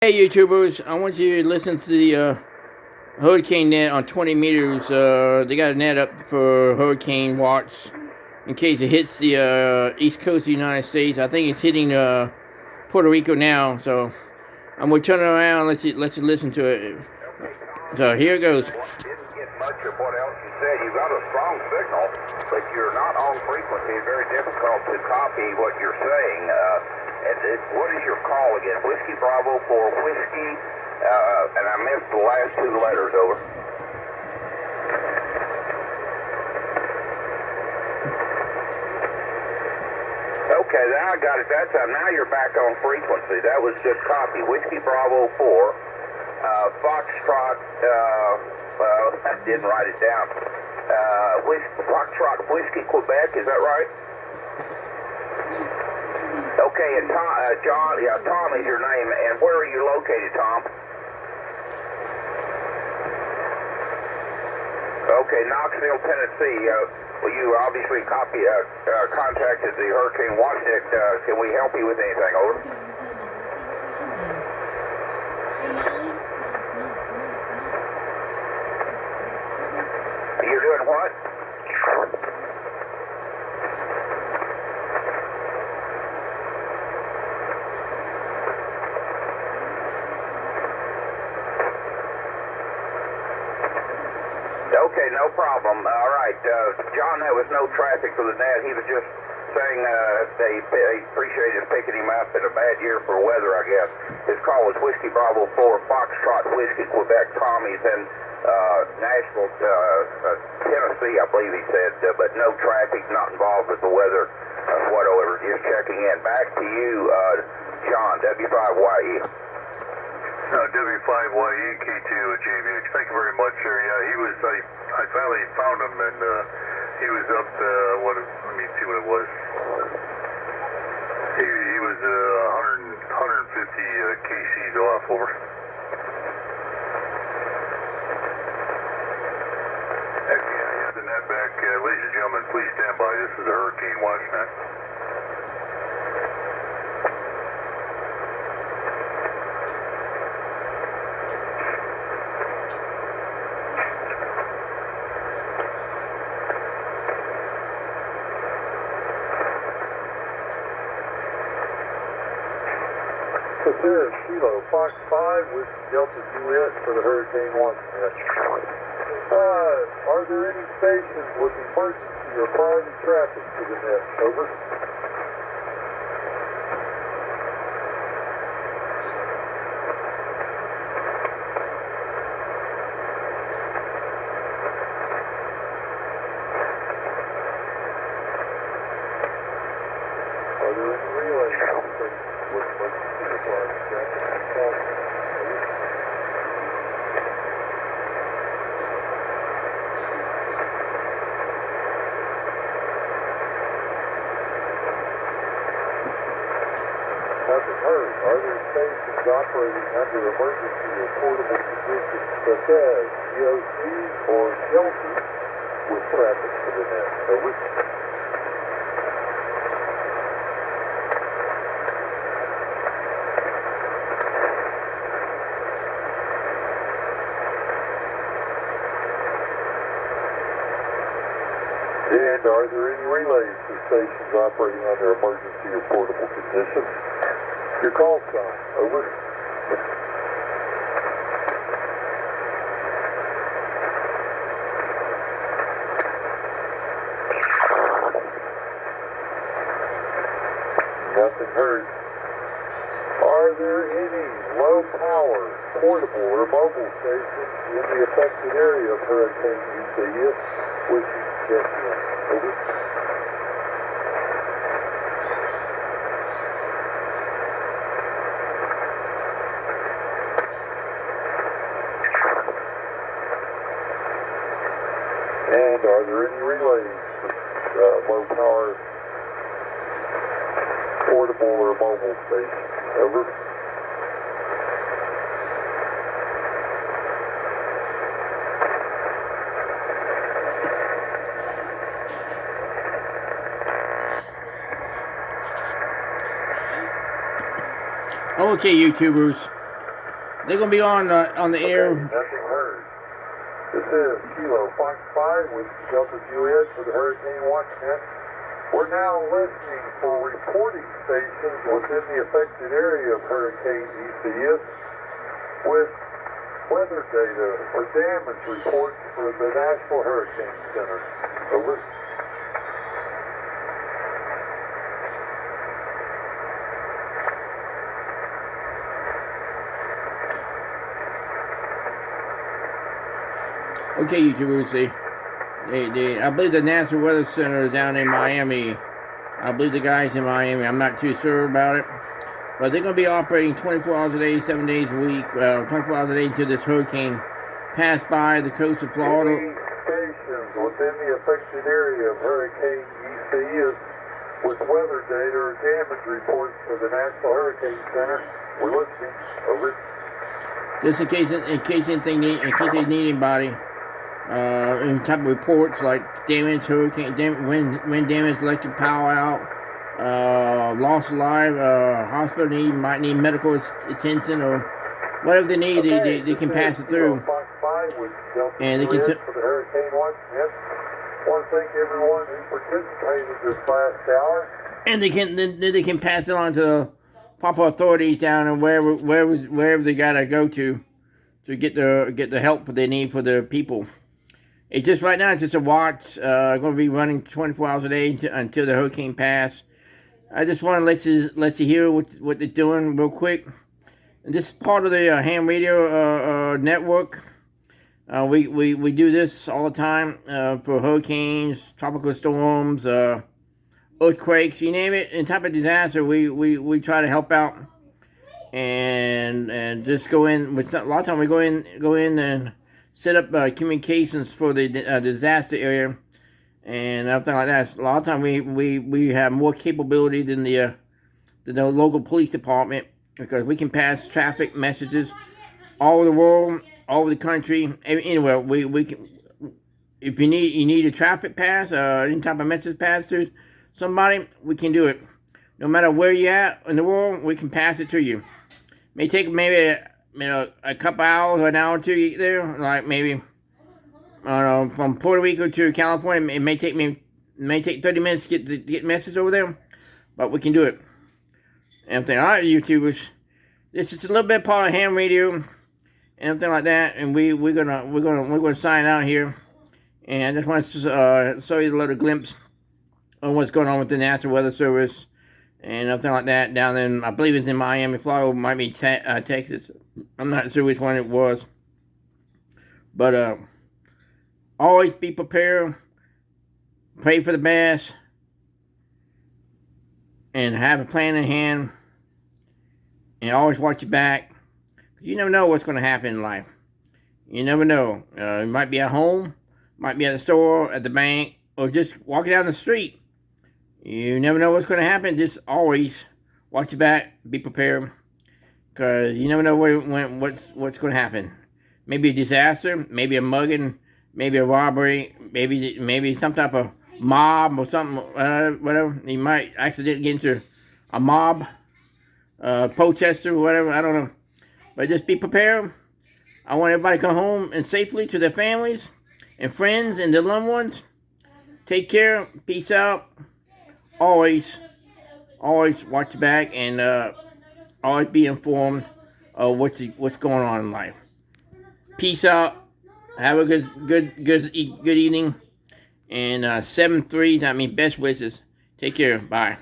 Hey YouTubers, I want you to listen to the hurricane net on 20 meters. They got a net up for hurricane watch in case it hits the east coast of the United States. I think it's hitting Puerto Rico now, so I'm gonna turn it around and let you listen to it. So here it goes. Didn't get much of what else you said. You got a strong signal, but you're not on frequency. It's very difficult to copy what you're saying. What is your call again? Whiskey Bravo for whiskey, and I missed the last two letters. Over. Okay, then I got it that time. Now you're back on frequency. That was just copy. Whiskey Bravo 4, Foxtrot, I didn't write it down. Foxtrot Whiskey Quebec, is that right? Okay, and Tom is your name, and where are you located, Tom? Okay, Knoxville, Tennessee. Well, you obviously contacted the Hurricane Watch Net. Can we help you with anything? Over. You're doing what? Okay, no problem. All right, John, there was no traffic for the net. He was just saying they appreciate us picking him up in a bad year for weather, I guess. His call was Whiskey Bravo 4, Foxtrot Whiskey Quebec. Tommy's in Nashville, Tennessee, I believe he said, but no traffic, not involved with the weather whatever. Just checking in. Back to you, John, W5YE. W5YE K2 at JVH. Thank you very much, sir. Yeah, he was, I finally found him, and he was up to, let me see what it was. He was 150 kcs off, over. Okay, I have the net back. Ladies and gentlemen, please stand by. This is the Hurricane Watch Net. Sierra Kilo, Fox 5 with Delta Juliet for the Hurricane Watch Net. Are there any stations with emergency or priority traffic to the net? Over. Are there any relay stations with emergency or priority traffic? Nothing heard. Are there stations operating under emergency or portable conditions such as EOC or shelters with traffic to the net? Over. And are there any relays to stations operating under emergency or portable conditions? Your call sign. Over. Nothing heard. Are there any low power, portable, or mobile stations in the affected area of Hurricane Isaias which you can check in? Over. And are there any relays with low power, portable, or mobile stations? Over. Okay, YouTubers, They're gonna be on the air. Nothing heard. This is Kilo Fox 5 with Delta Juliet for the Hurricane Watch Net. We're now listening for reporting stations within the affected area of Hurricane Isaias with weather data or damage reports for the National Hurricane Center. Over. Okay, YouTubers, I believe the National Weather Center is down in Miami. I believe the guys in Miami. I'm not too sure about it. But they're going to be operating 24 hours a day, 7 days a week, 24 hours a day until this hurricane passed by the coast of Florida. Stations within the affected area of Hurricane Isaias with weather data or damage reports for the National Hurricane Center. We're listening. Over. Just in case they need anybody. Any type of reports like damage, hurricane, wind damage, electric power out, loss of life, hospital might need medical attention or whatever they need. They can pass it through. And they can. For the Hurricane Watch Net. I want to thank everyone who participated this last hour. And they can pass it on to the proper authorities down and wherever they gotta go to get the help that they need for the people. It's just right now. It's just a watch. Going to be running 24 hours a day until the hurricane pass. I just want to let you hear what they're doing real quick. And this is part of the ham radio network. We do this all the time for hurricanes, tropical storms, earthquakes, you name it, any type of disaster. We try to help out and just go in. A lot of time we go in and set up communications for the disaster area and everything like that. A lot of time we have more capability than the local police department because we can pass traffic messages all over the world, all over the country, anywhere. We can. If you need a traffic pass, any type of message pass to somebody, we can do it. No matter where you're at in the world, we can pass it to you. May take maybe a couple hours or an hour or two to get there. Like maybe I don't know, from Puerto Rico to California, it may take 30 minutes to get message over there, but we can do it. And everything. All right, YouTubers, this is a little bit part of ham radio and everything like that, and we're gonna sign out here. And I just want to show you a little glimpse of what's going on with the National Weather Service and everything like that down in, I believe it's in Miami, Florida, might be Texas. I'm not sure which one it was. But always be prepared, pray for the best, and have a plan in hand, and always watch your back. You never know what's going to happen in life. You never know. You might be at home, might be at the store, at the bank, or just walking down the street. You never know what's going to happen. Just always watch your back, be prepared, because you never know what's going to happen. Maybe a disaster, maybe a mugging, maybe a robbery, maybe some type of mob or something, whatever. You might accidentally get into a mob, protester, or whatever. I don't know. But just be prepared. I want everybody to come home and safely to their families and friends and their loved ones. Take care. Peace out. Always watch your back and always be informed of what's going on in life. Peace out. Have a good evening. And 7-3, best wishes. Take care. Bye.